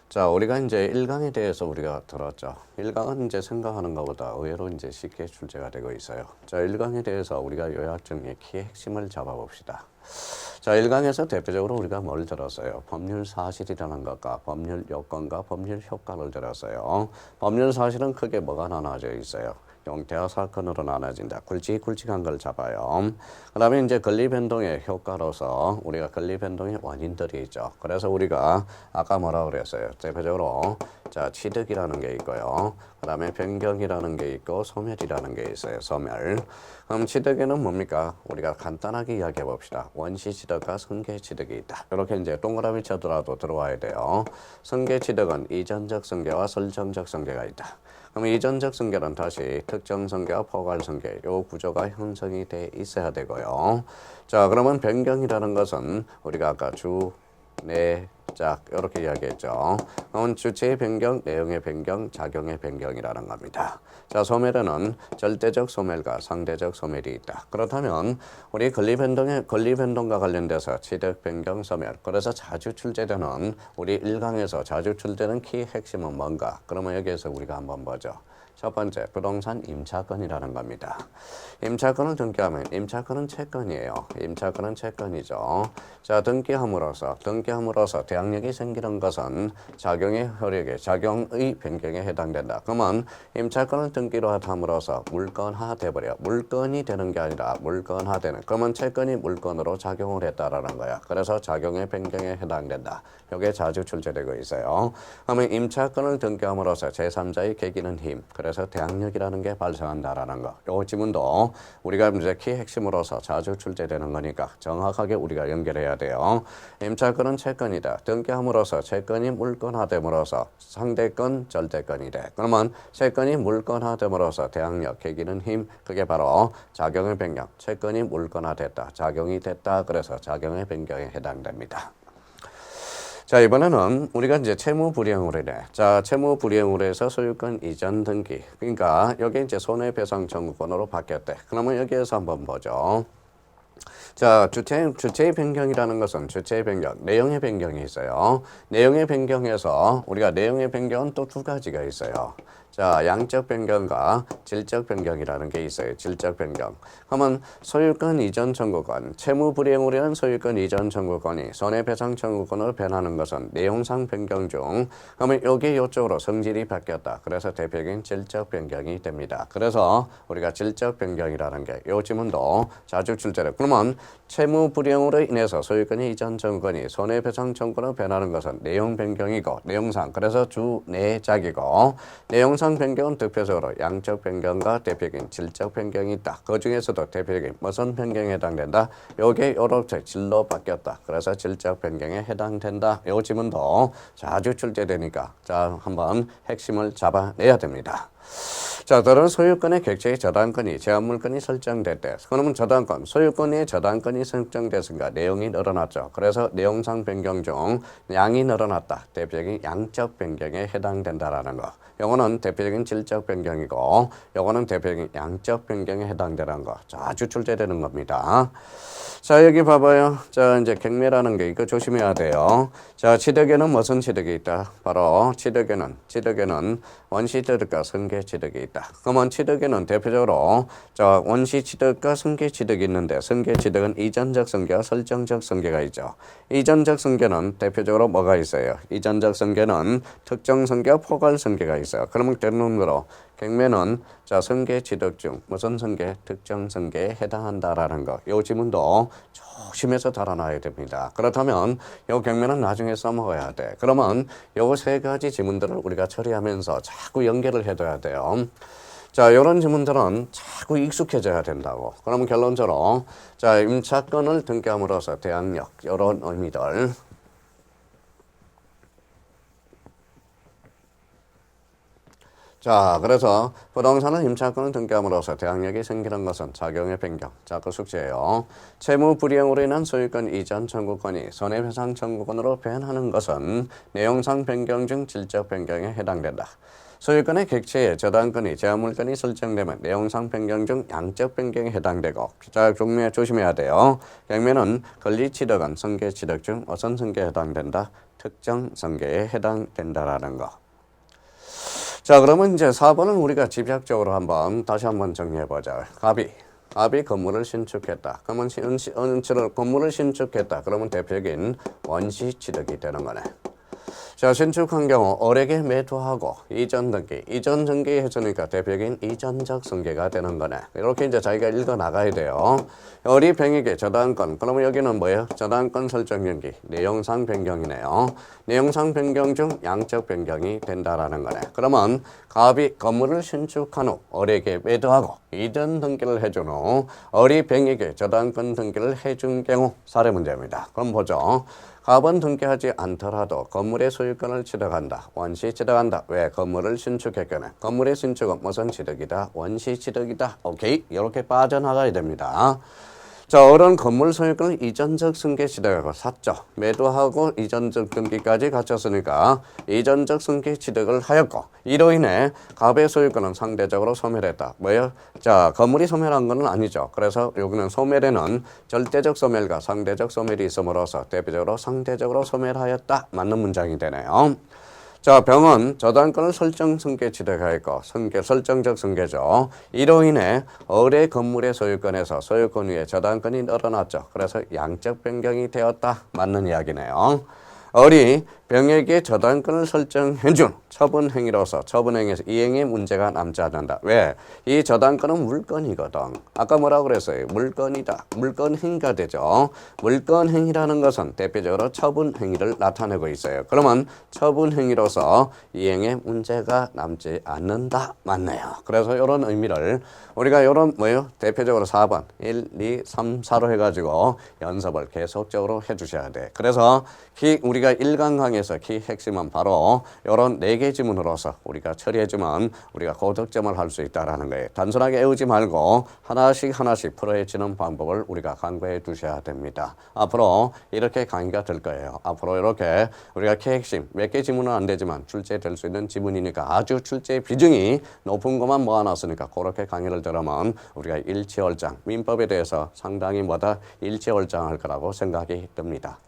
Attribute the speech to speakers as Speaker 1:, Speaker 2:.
Speaker 1: 자, 우리가 이제 1강에 대해서 우리가 들었죠. 1강은 이제 생각하는 것보다 의외로 이제 쉽게 출제가 되고 있어요. 자, 1강에 대해서 우리가 요약 정리의 키의 핵심을 잡아봅시다. 자, 1강에서 대표적으로 우리가 뭘 들었어요? 법률 사실이라는 것과 법률 요건과 법률 효과를 들었어요. 법률 사실은 크게 뭐가 나눠져 있어요? 형태와 사건으로 나눠진다. 굵직굵직한 걸 잡아요. 그 다음에 이제 권리변동의 효과로서 우리가 권리변동의 원인들이 있죠. 그래서 우리가 아까 뭐라고 그랬어요? 대표적으로 자, 취득이라는 게 있고요. 그 다음에 변경이라는 게 있고 소멸이라는 게 있어요. 소멸. 그럼 취득에는 뭡니까? 우리가 간단하게 이야기해 봅시다. 원시 취득과 승계 취득이 있다. 이렇게 이제 동그라미 쳐더라도 들어와야 돼요. 승계 취득은 이전적 승계와 설정적 승계가 있다. 그럼 이전적 승계는 다시 특정 승계와 포괄 승계 요 구조가 형성이 돼 있어야 되고요. 자, 그러면 변경이라는 것은 우리가 아까 주, 내, 짝 이렇게 이야기했죠. 그럼 주체의 변경, 내용의 변경, 작용의 변경이라는 겁니다. 자, 소멸에는 절대적 소멸과 상대적 소멸이 있다. 그렇다면 우리 권리변동과 관련돼서 취득, 변경, 소멸 그래서 자주 출제되는 우리 1강에서 자주 출제되는 키 핵심은 뭔가? 그러면 여기에서 우리가 한번 보죠. 첫 번째, 부동산 임차권이라는 겁니다. 임차권을 등기하면 임차권은 채권이에요. 임차권은 채권이죠. 자, 등기함으로써 대항력이 생기는 것은 작용의 효력에, 작용의 변경에 해당된다. 그러면 임차권을 등기로 함으로써 물권화돼버려. 물건이 되는 게 아니라 물건화되는. 그러면 채권이 물건으로 작용을 했다라는 거야. 그래서 작용의 변경에 해당된다. 이게 자주 출제되고 있어요. 그러면 임차권을 등기함으로써 제3자의 개기는 힘. 그래서 대항력이라는 게 발생한다라는 거. 요 지문도 우리가 이제 키 핵심으로서 자주 출제되는 거니까 정확하게 우리가 연결해야 돼요. 임차권은 채권이다. 등기함으로써 채권이 물권화됨으로써 상대권, 절대권이 돼. 그러면 채권이 물권화됨으로써 대항력, 개기는 힘. 그게 바로 작용의 변경. 채권이 물권화됐다. 작용이 됐다. 그래서 작용의 변경에 해당됩니다. 자, 이번에는 우리가 이제 채무불이행으로래. 자, 채무불이행으로해서 소유권 이전 등기. 그러니까 여기 이제 손해배상 청구권으로 바뀌었대. 그러면 여기에서 한번 보죠. 자, 주체의 변경이라는 것은 주체의 변경, 내용의 변경이 있어요. 내용의 변경에서 우리가 내용의 변경은 또 두 가지가 있어요. 자, 양적 변경과 질적 변경이라는 게 있어요. 질적 변경. 그러면 소유권 이전 청구권, 채무불이행으로 인한 소유권 이전 청구권이 손해배상 청구권으로 변하는 것은 내용상 변경 중, 그러면 여기 이쪽으로 성질이 바뀌었다. 그래서 대표적인 질적 변경이 됩니다. 그래서 우리가 질적 변경이라는 게 이 지문도 자주 출제돼요. 그러면 채무불이행으로 인해서 소유권이 이전 청구권이 손해배상 청구권으로 변하는 것은 내용 변경이고, 내용상 그래서 주, 내, 작이고, 내용상 변경은 대표적으로 양적 변경과 대표적인 질적 변경이 있다. 그 중에서도 대표적인 무슨 변경에 해당된다? 요게 요렇게 질로 바뀌었다. 그래서 질적 변경에 해당된다. 요 지문도 자주 출제되니까 자, 한번 핵심을 잡아내야 됩니다. 자, 다른 소유권의 객체의 저당권이 제한물권이 설정될 때, 그러면 저당권, 소유권의 저당권이 설정됐으니까 내용이 늘어났죠. 그래서 내용상 변경 중 양이 늘어났다. 대표적인 양적 변경에 해당된다라는 거. 요거는 대표적인 질적 변경이고, 요거는 대표적인 양적 변경에 해당되는 거. 자주 출제되는 겁니다. 자, 여기 봐봐요. 자, 이제 경매라는 게 이거 조심해야 돼요. 자, 취득에는 무슨 취득이 있다? 바로 취득에는 원시 취득과 승계 취득이 있다. 그러면 취득에는 대표적으로 자, 원시 취득과 승계 취득이 있는데 승계 취득은 이전적 승계와 설정적 승계가 있죠. 이전적 승계는 대표적으로 뭐가 있어요? 이전적 승계는 특정 승계와 포괄 승계가 있어요. 그러면 결론으로 경매는 자, 승계 취득 중 무슨 승계? 특정 승계에 해당한다라는 거. 이 지문도 조심해서 달아놔야 됩니다. 그렇다면 이 경매는 나중에 써먹어야 돼. 그러면 요 세 가지 지문들을 우리가 처리하면서 자꾸 연결을 해둬야 돼요. 자, 이런 지문들은 자꾸 익숙해져야 된다고. 그러면 결론적으로 자, 임차권을 등기함으로써 대항력 이런 의미들. 자, 그래서 부동산은 임차권을 등기함으로써 대항력이 생기는 것은 작용의 변경. 자, 그 숙제예요. 채무불이행으로 인한 소유권 이전 청구권이 손해배상 청구권으로 변하는 것은 내용상 변경 중 질적 변경에 해당된다. 소유권의 객체에 저당권이 제한물권이 설정되면 내용상 변경 중 양적 변경에 해당되고 자 종류에 조심해야 돼요. 경매는 권리취득은 승계취득 중 어떤 승계에 해당된다? 특정 승계에 해당된다라는 거. 자 그러면 이제 4번은 우리가 집약적으로 다시 한번 정리해보자. 갑이 건물을 신축했다. 그러면 건물을 신축했다. 그러면 대표적인 원시취득이 되는 거네. 자, 신축한 경우 을에게 매도하고 이전 등기 해주니까 대표적인 이전적 승계가 되는 거네. 이렇게 이제 자기가 읽어 나가야 돼요. 을이 병에게 저당권, 그러면 여기는 뭐예요? 저당권 설정 연기, 내용상 변경이네요. 내용상 변경 중 양적 변경이 된다라는 거네. 그러면 갑이 건물을 신축한 후 을에게 매도하고 이전 등기를 해준 후 을이 병에게 저당권 등기를 해준 경우 사례 문제입니다. 그럼 보죠. 갑은 등기하지 않더라도 건물의 소유권을 취득한다. 원시 취득한다. 왜? 건물을 신축했거든. 건물의 신축은 무슨 취득이다? 원시 취득이다. 오케이? 이렇게 빠져나가야 됩니다. 자, 을은 건물 소유권을 이전적 승계 취득하고 샀죠. 매도하고 이전적 등기까지 갖췄으니까 이전적 승계 취득을 하였고 이로 인해 갑의 소유권은 상대적으로 소멸했다. 뭐예요? 자, 건물이 소멸한 건 아니죠. 그래서 여기는 소멸에는 절대적 소멸과 상대적 소멸이 있음으로써 대표적으로 상대적으로 소멸하였다. 맞는 문장이 되네요. 자, 병은 저당권을 설정 승계 취득하였고 설정적 승계죠. 이로 인해 을의 건물의 소유권에서 소유권 위에 저당권이 늘어났죠. 그래서 양적 변경이 되었다. 맞는 이야기네요. 을이 병에게 저당권을 설정해준 처분행위로서 처분행위에서 이행의 문제가 남지 않는다. 왜? 이 저당권은 물건이거든. 아까 뭐라고 그랬어요? 물건이다. 물건행위가 되죠. 물건행위라는 것은 대표적으로 처분행위를 나타내고 있어요. 그러면 처분행위로서 이행의 문제가 남지 않는다. 맞네요. 그래서 이런 의미를 우리가 이런 대표적으로 4번 1, 2, 3, 4로 해가지고 연습을 계속적으로 해주셔야 돼. 그래서 우리가 1강 강의에서 키 핵심은 바로 이런 4개 지문으로서 우리가 처리해주면 우리가 고득점을 할 수 있다는 거예요. 단순하게 외우지 말고 하나씩 풀어헤치는 방법을 우리가 강구해 두셔야 됩니다. 앞으로 이렇게 강의가 될 거예요. 앞으로 이렇게 우리가 키 핵심 몇 개 지문은 안 되지만 출제될 수 있는 지문이니까 아주 출제 비중이 높은 것만 모아놨으니까 그렇게 강의를 들으면 우리가 일치월장 민법에 대해서 상당히 일치월장할 거라고 생각이 듭니다.